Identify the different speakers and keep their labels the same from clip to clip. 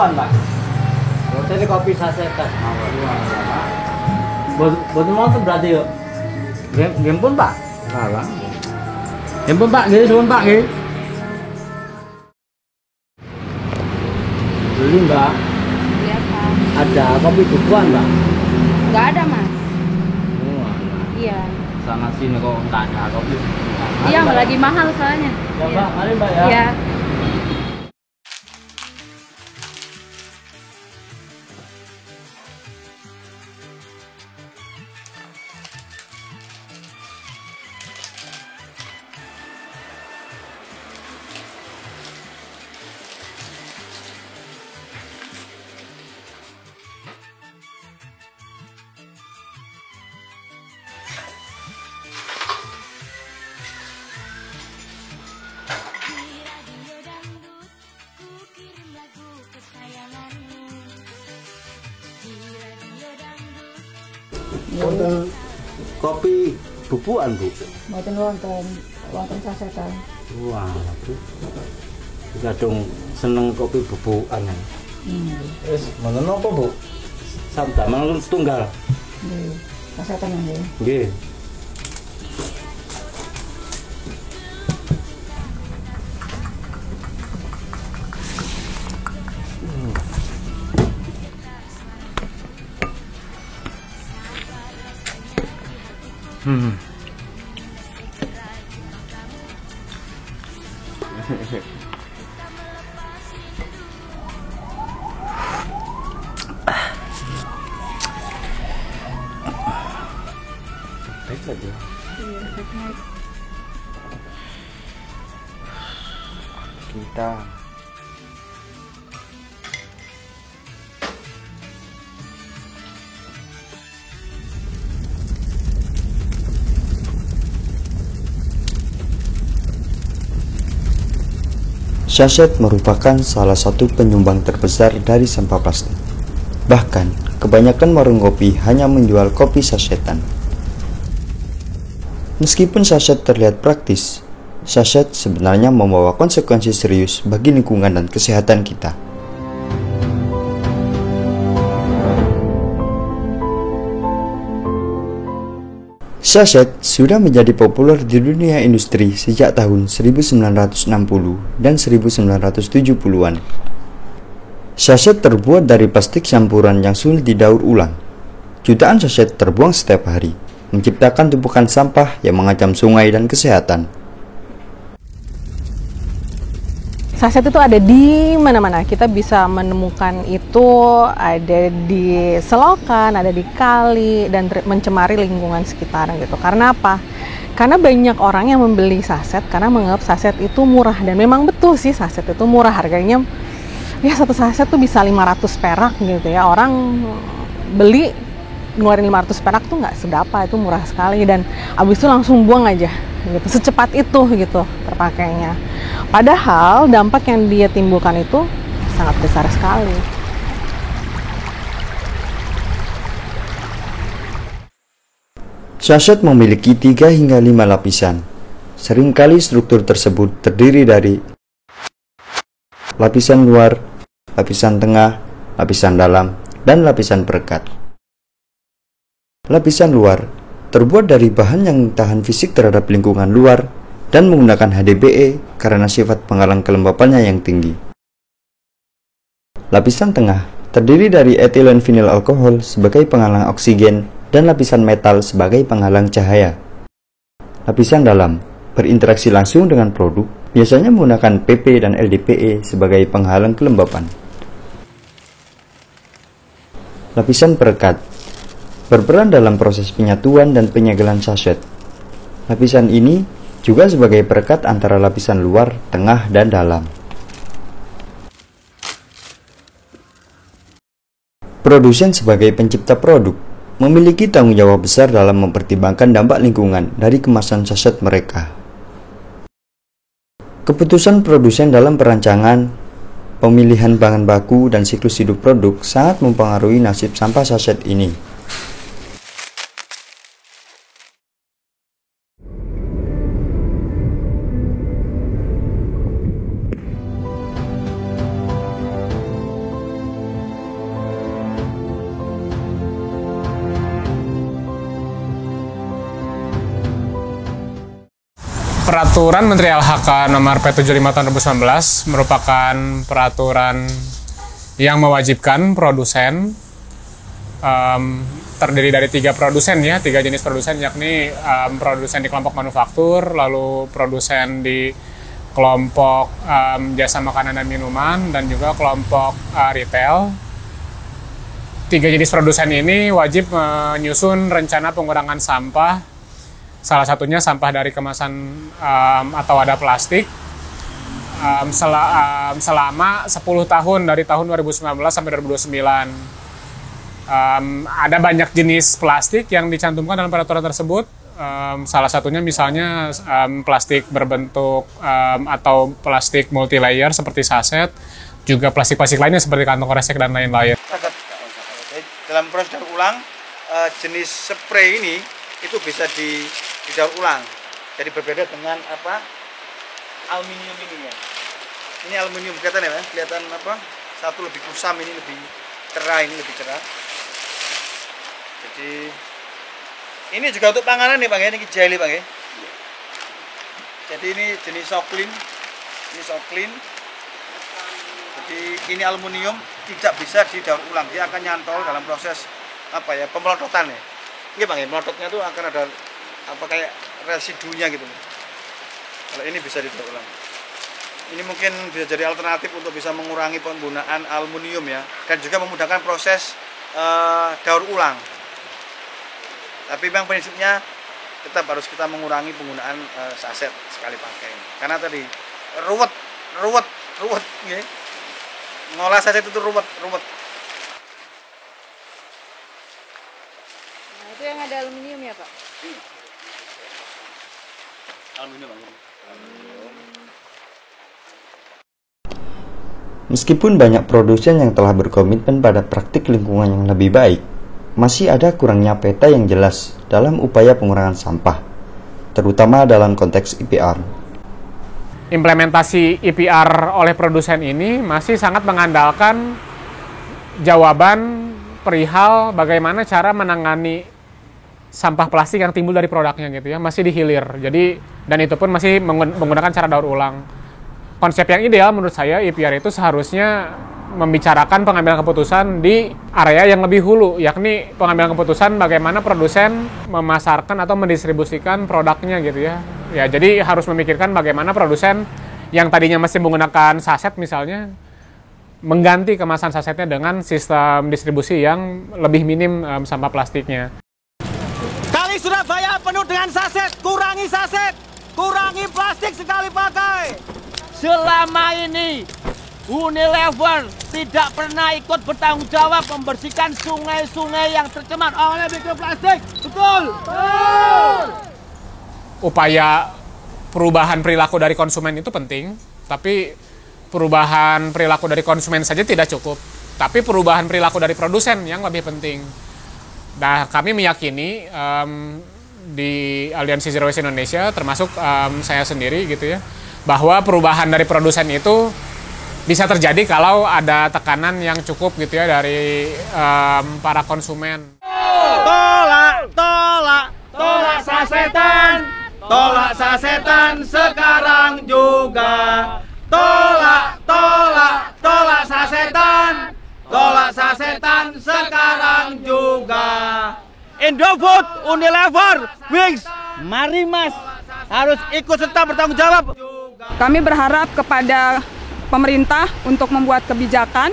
Speaker 1: bubuan, Pak. Jadi kopi sasetan. Boten wonten berarti yo. Nggih pun, Pak. Salah. Nggih pun, Pak. Nggih, suwun, Pak, nggih. Beli, Mbak.
Speaker 2: Iya, Pak.
Speaker 1: Ada kopi bubuan, Mbak?
Speaker 2: Nggak ada, Mas.
Speaker 1: Oh,
Speaker 2: Iya.
Speaker 1: sana sini kok nggak ada kopi.
Speaker 2: Iya, lagi mahal soalnya.
Speaker 1: Ya,
Speaker 2: Iya.
Speaker 1: Mbak, mari, Mbak, ya.
Speaker 2: Iya.
Speaker 3: Wonten kopi bubuan, Bu.
Speaker 2: Mboten wonten sasetan.
Speaker 3: Wah, Bu. Kadung seneng kopi bubukan. Wis, mboten napa, Bu? Samdaman setunggal.
Speaker 2: Nggih. Sasetan nggih.
Speaker 3: Nggih. Baik aja. Kita
Speaker 4: Sachet merupakan salah satu penyumbang terbesar dari sampah plastik. Bahkan, kebanyakan warung kopi hanya menjual kopi sachetan. Meskipun sachet terlihat praktis, sachet sebenarnya membawa konsekuensi serius bagi lingkungan dan kesehatan kita. Sachet sudah menjadi populer di dunia industri sejak tahun 1960 dan 1970-an. Sachet terbuat dari plastik campuran yang sulit didaur ulang. Jutaan sachet terbuang setiap hari, menciptakan tumpukan sampah yang mengancam sungai dan kesehatan.
Speaker 5: Saset itu ada di mana-mana. Kita bisa menemukan itu ada di selokan, ada di kali, dan mencemari lingkungan sekitar gitu. Karena apa? Karena banyak orang yang membeli saset karena menganggap saset itu murah. Dan memang betul sih saset itu murah. Harganya ya satu saset tuh bisa 500 perak gitu ya. Orang beli ngeluarin 500 perak tuh nggak seberapa, itu murah sekali. Dan abis itu langsung buang aja gitu, secepat itu gitu terpakainya. Padahal dampak yang dia timbulkan itu sangat besar sekali.
Speaker 4: Sachet memiliki 3 hingga 5 lapisan. Seringkali struktur tersebut terdiri dari lapisan luar, lapisan tengah, lapisan dalam, dan lapisan perekat. Lapisan luar terbuat dari bahan yang tahan fisik terhadap lingkungan luar dan menggunakan HDPE karena sifat penghalang kelembapannya yang tinggi. Lapisan tengah terdiri dari etilen vinil alkohol sebagai penghalang oksigen dan lapisan metal sebagai penghalang cahaya. Lapisan dalam berinteraksi langsung dengan produk, biasanya menggunakan PP dan LDPE sebagai penghalang kelembapan. Lapisan perekat berperan dalam proses penyatuan dan penyegelan sachet. Lapisan ini juga sebagai perekat antara lapisan luar, tengah, dan dalam. Produsen sebagai pencipta produk memiliki tanggung jawab besar dalam mempertimbangkan dampak lingkungan dari kemasan sachet mereka. Keputusan produsen dalam perancangan, pemilihan bahan baku, dan siklus hidup produk sangat mempengaruhi nasib sampah sachet ini.
Speaker 6: Peraturan Menteri LHK nomor P75 tahun 2019 merupakan peraturan yang mewajibkan produsen, terdiri dari 3 produsen ya, 3 jenis produsen, yakni produsen di kelompok manufaktur, lalu produsen di kelompok jasa makanan dan minuman, dan juga kelompok retail. 3 jenis produsen ini wajib menyusun rencana pengurangan sampah. Salah satunya sampah dari kemasan atau wadah plastik selama 10 tahun dari tahun 2019 sampai 2029. Ada banyak jenis plastik yang dicantumkan dalam peraturan tersebut. Salah satunya misalnya plastik berbentuk atau plastik multi-layer seperti saset, juga plastik-plastik lainnya seperti kantong kresek dan lain-lain.
Speaker 3: Dalam proses daur ulang, jenis spray ini itu bisa didaur ulang. Jadi berbeda dengan aluminium ini ya. Ini aluminium kelihatan ya, kelihatan satu lebih kusam, ini lebih cerah, ini lebih cerah. Jadi ini juga untuk panganan nih Bang ya, ini jelly Bang ya. Jadi ini jenis soklin. Ini soklin. Jadi ini aluminium tidak bisa didaur ulang, dia akan nyantol dalam proses pemelototan ya. Iya Bang ya, melototnya tuh akan ada kayak residunya gitu. Kalau ini bisa didaur ulang. Ini mungkin bisa jadi alternatif untuk bisa mengurangi penggunaan aluminium ya, dan juga memudahkan proses daur ulang. Tapi Bang, prinsipnya tetap harus kita mengurangi penggunaan saset sekali pakai. Karena tadi ruwet ya. Ngolah saset itu ruwet.
Speaker 2: Itu yang ada aluminium ya Pak?
Speaker 3: Aluminium.
Speaker 4: Meskipun banyak produsen yang telah berkomitmen pada praktik lingkungan yang lebih baik, masih ada kurangnya peta yang jelas dalam upaya pengurangan sampah, terutama dalam konteks IPR.
Speaker 6: Implementasi IPR oleh produsen ini masih sangat mengandalkan jawaban perihal bagaimana cara menangani sampah plastik yang timbul dari produknya gitu ya, masih dihilir. Jadi, dan itu pun masih menggunakan cara daur ulang. Konsep yang ideal menurut saya IPR itu seharusnya membicarakan pengambilan keputusan di area yang lebih hulu, yakni pengambilan keputusan bagaimana produsen memasarkan atau mendistribusikan produknya gitu ya. Ya, jadi harus memikirkan bagaimana produsen yang tadinya masih menggunakan saset misalnya mengganti kemasan sasetnya dengan sistem distribusi yang lebih minim sampah plastiknya.
Speaker 7: Kali Surabaya penuh dengan saset, kurangi plastik sekali pakai. Selama ini Unilever tidak pernah ikut bertanggung jawab membersihkan sungai-sungai yang tercemar oleh mikroplastik. Betul?
Speaker 6: Upaya perubahan perilaku dari konsumen itu penting, tapi perubahan perilaku dari konsumen saja tidak cukup. Tapi perubahan perilaku dari produsen yang lebih penting. Nah, kami meyakini di Aliansi Zero Waste Indonesia, termasuk saya sendiri gitu ya, bahwa perubahan dari produsen itu bisa terjadi kalau ada tekanan yang cukup gitu ya dari para konsumen.
Speaker 7: Tolak sasetan sekarang juga. Tolak sasetan sekarang juga. Indofood, Unilever, Wings, mari Mas, harus ikut serta bertanggung jawab.
Speaker 8: Kami berharap kepada pemerintah untuk membuat kebijakan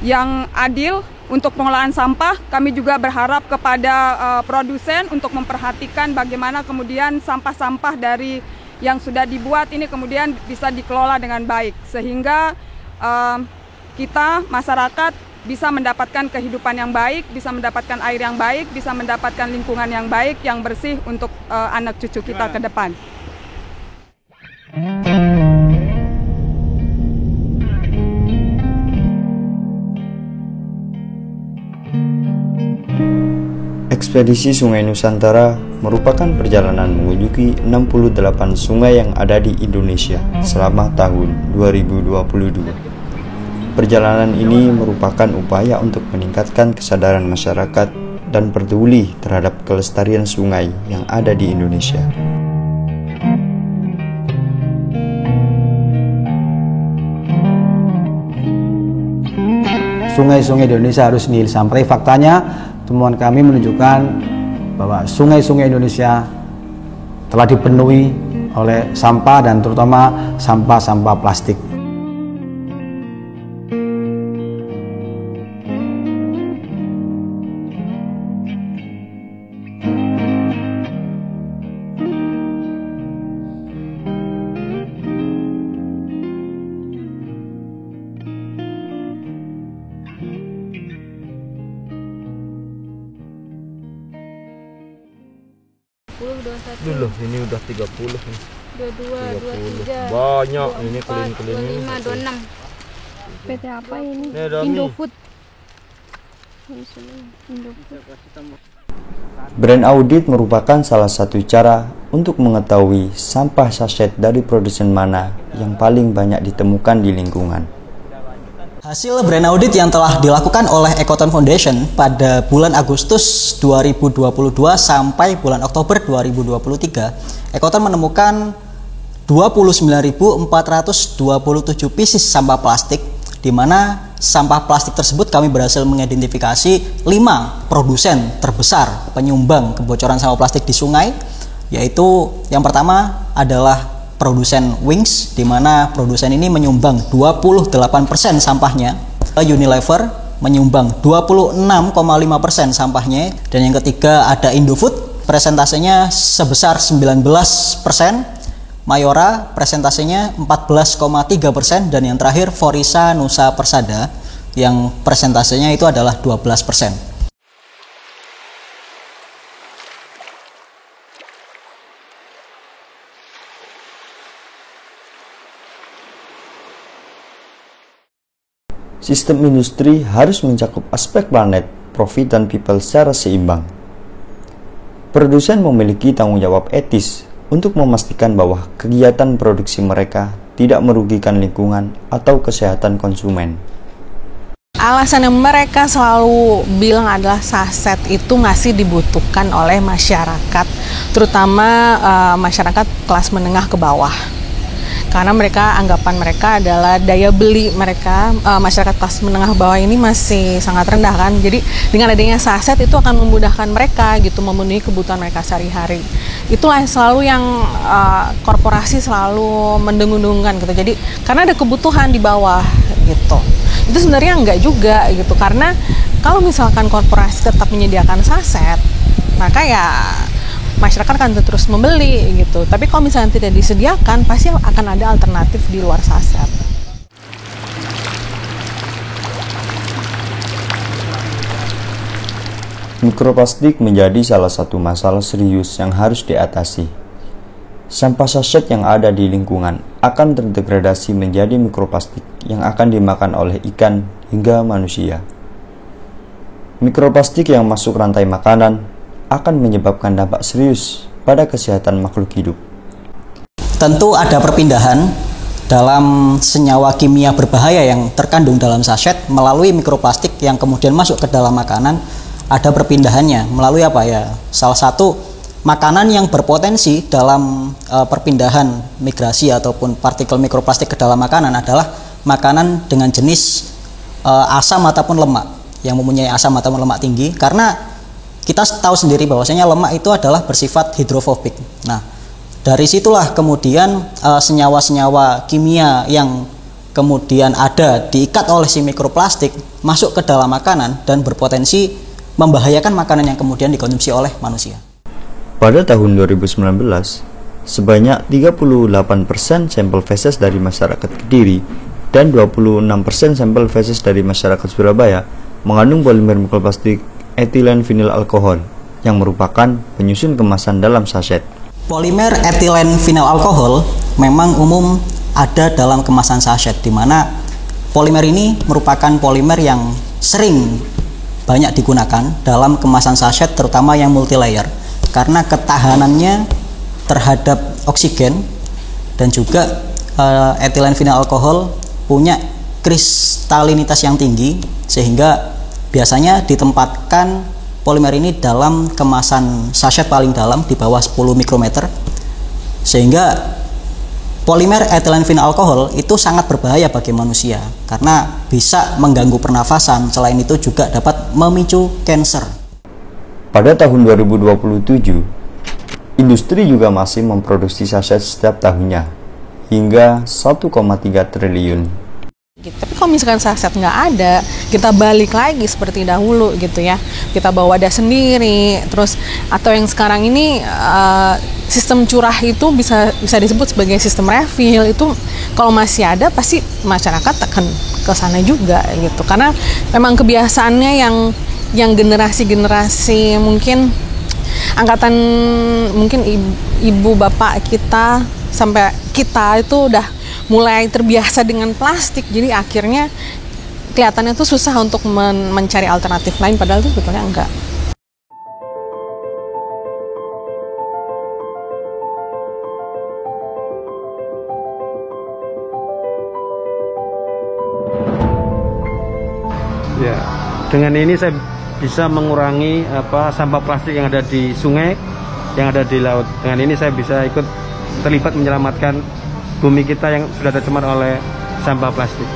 Speaker 8: yang adil untuk pengelolaan sampah. Kami juga berharap kepada produsen untuk memperhatikan bagaimana kemudian sampah-sampah dari yang sudah dibuat ini kemudian bisa dikelola dengan baik, sehingga kita masyarakat bisa mendapatkan kehidupan yang baik, bisa mendapatkan air yang baik, bisa mendapatkan lingkungan yang baik, yang bersih untuk anak cucu kita ke depan.
Speaker 4: Ekspedisi Sungai Nusantara merupakan perjalanan mengunjungi 68 sungai yang ada di Indonesia selama tahun 2022. Perjalanan ini merupakan upaya untuk meningkatkan kesadaran masyarakat dan peduli terhadap kelestarian sungai yang ada di Indonesia.
Speaker 9: sungai-sungai di Indonesia harus disamprai. Faktanya temuan kami menunjukkan bahwa sungai-sungai Indonesia telah dipenuhi oleh sampah dan terutama sampah-sampah plastik.
Speaker 1: Dulu ini udah 30 nih.
Speaker 2: 22, 23.
Speaker 1: Banyak ini kelin-kelin ini.
Speaker 2: 25, 26. PT apa ini?
Speaker 1: Indofood.
Speaker 4: Brand audit merupakan salah satu cara untuk mengetahui sampah sachet dari produsen mana yang paling banyak ditemukan di lingkungan.
Speaker 10: Hasil brand audit yang telah dilakukan oleh Ekoton Foundation pada bulan Agustus 2022 sampai bulan Oktober 2023, Ekoton menemukan 29.427 pieces sampah plastik, di mana sampah plastik tersebut kami berhasil mengidentifikasi 5 produsen terbesar penyumbang kebocoran sampah plastik di sungai, yaitu yang pertama adalah produsen Wings, di mana produsen ini menyumbang 28% sampahnya. Unilever menyumbang 26,5% sampahnya, dan yang ketiga ada Indofood, presentasenya sebesar 19%, Mayora presentasenya 14,3%, dan yang terakhir Forisa Nusa Persada yang presentasenya itu adalah 12%.
Speaker 4: Sistem industri harus mencakup aspek planet, profit, dan people secara seimbang. Produsen memiliki tanggung jawab etis untuk memastikan bahwa kegiatan produksi mereka tidak merugikan lingkungan atau kesehatan konsumen.
Speaker 5: Alasan yang mereka selalu bilang adalah saset itu masih dibutuhkan oleh masyarakat, terutama masyarakat kelas menengah ke bawah. Karena anggapan mereka adalah daya beli mereka, masyarakat kelas menengah bawah ini masih sangat rendah kan. Jadi dengan adanya saset itu akan memudahkan mereka gitu, memenuhi kebutuhan mereka sehari-hari. Itulah selalu yang korporasi selalu mendengung-dengungkan gitu. Jadi karena ada kebutuhan di bawah gitu. Itu sebenarnya enggak juga gitu, karena kalau misalkan korporasi tetap menyediakan saset, maka ya masyarakat akan terus membeli gitu. Tapi kalau misalnya tidak disediakan, pasti akan ada alternatif di luar saset.
Speaker 4: Mikroplastik menjadi salah satu masalah serius yang harus diatasi. Sampah sachet yang ada di lingkungan akan terdegradasi menjadi mikroplastik yang akan dimakan oleh ikan hingga manusia. Mikroplastik yang masuk rantai makanan akan menyebabkan dampak serius pada kesehatan makhluk hidup.
Speaker 10: Tentu ada perpindahan dalam senyawa kimia berbahaya yang terkandung dalam sachet melalui mikroplastik yang kemudian masuk ke dalam makanan. Ada perpindahannya melalui apa ya? Salah satu makanan yang berpotensi dalam perpindahan migrasi ataupun partikel mikroplastik ke dalam makanan adalah makanan dengan jenis asam ataupun lemak, yang mempunyai asam ataupun lemak tinggi, karena kita tahu sendiri bahwasanya lemak itu adalah bersifat hidrofobik. Nah, dari situlah kemudian senyawa-senyawa kimia yang kemudian ada diikat oleh si mikroplastik masuk ke dalam makanan dan berpotensi membahayakan makanan yang kemudian dikonsumsi oleh manusia.
Speaker 4: Pada tahun 2019, sebanyak 38% sampel feses dari masyarakat Kediri dan 26% sampel feses dari masyarakat Surabaya mengandung polimer mikroplastik etilen vinyl alkohol yang merupakan penyusun kemasan dalam sachet.
Speaker 10: Polimer etilen vinyl alkohol memang umum ada dalam kemasan sachet, di mana polimer ini merupakan polimer yang sering banyak digunakan dalam kemasan sachet, terutama yang multilayer, karena ketahanannya terhadap oksigen dan juga etilen vinyl alkohol punya kristalinitas yang tinggi, sehingga biasanya ditempatkan polimer ini dalam kemasan sachet paling dalam di bawah 10 mikrometer, sehingga polimer etilen vinyl alkohol itu sangat berbahaya bagi manusia karena bisa mengganggu pernafasan. Selain itu juga dapat memicu kanker.
Speaker 4: Pada tahun 2027, industri juga masih memproduksi saset setiap tahunnya hingga 1,3 triliun.
Speaker 5: Tapi kalau misalkan saset nggak ada, kita balik lagi seperti dahulu gitu ya. Kita bawa wadah sendiri, terus atau yang sekarang ini sistem curah itu bisa disebut sebagai sistem refill. Itu kalau masih ada pasti masyarakat akan ke sana juga gitu. Karena memang kebiasaannya yang generasi-generasi mungkin angkatan mungkin ibu bapak kita sampai kita itu udah mulai terbiasa dengan plastik, jadi akhirnya kelihatannya tuh susah untuk mencari alternatif lain, padahal itu sebetulnya enggak.
Speaker 11: Ya, dengan ini saya bisa mengurangi sampah plastik yang ada di sungai, yang ada di laut. Dengan ini saya bisa ikut terlibat menyelamatkan bumi kita yang sudah tercemar oleh sampah plastik.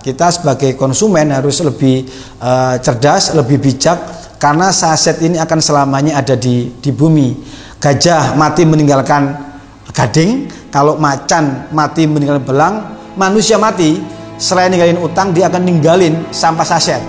Speaker 9: Kita sebagai konsumen harus lebih cerdas, lebih bijak, karena saset ini akan selamanya ada di bumi. Gajah mati meninggalkan gading, kalau macan mati meninggalkan belang, manusia mati selain ninggalin utang dia akan ninggalin sampah saset.